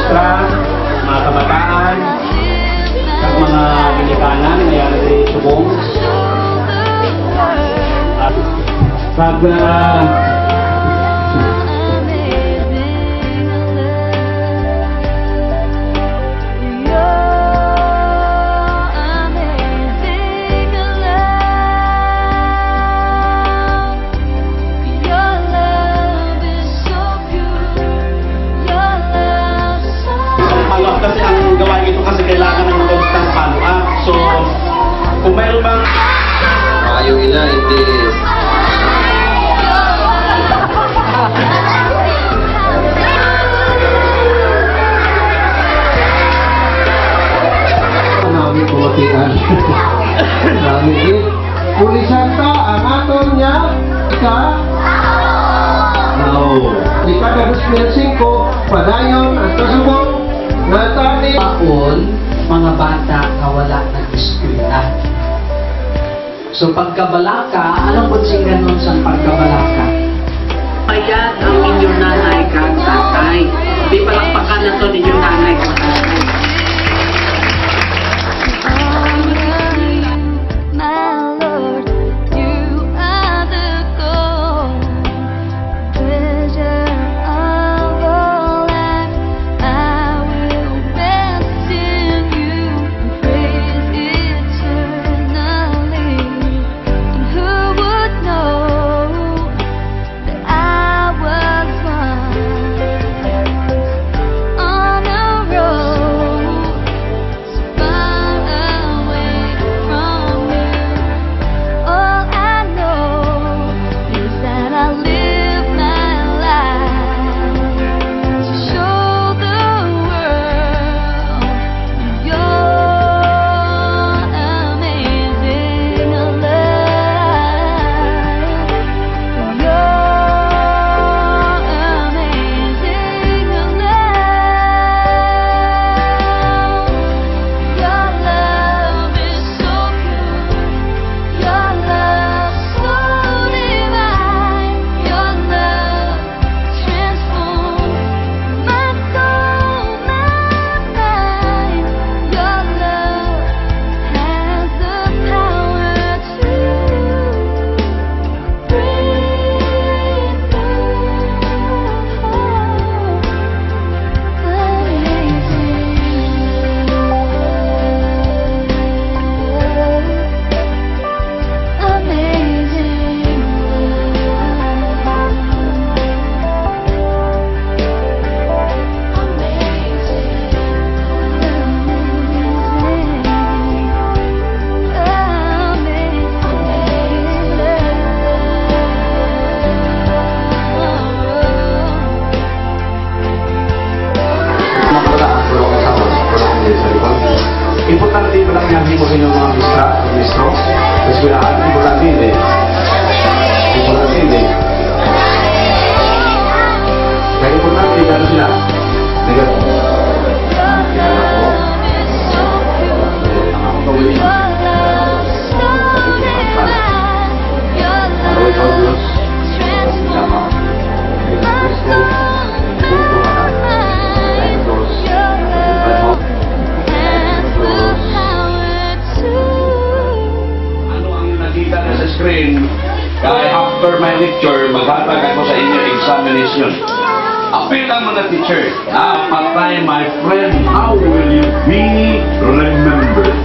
maestra, mga kabataan, at mga binikanan, mayroon sa subong. At pag kasi ang gawain ito kasi kailangan ng constant follow-up. So, kung mayroon bang Ayaw ina, hindi. Nami kumatian. Nami pulisan ta ang aton niya. Ika. No. Ika na 2005 padayon ang kasubok. Natani Paon, mga bata kawala ng eskwela. So pagkabalaka, anong bunsingan nun sa pagkabalaka? Payat ang inyong nanay kag tatay. Di palakpakan na to ninyong nanay kag tatay. importante pa lang yan mo sa inyong mga ministro. Eskwelahan, importante hindi. Importante hindi. Kaya importante, gano'n sila. Negative. Ang gawin. Ang Diyos. Lamang. Kristo. Kristo anak. Diyos. Sa screen, kaya after my lecture, maghatag ako sa inyo examination. Apil ang mga teacher, patay my friend, how will you be remembered?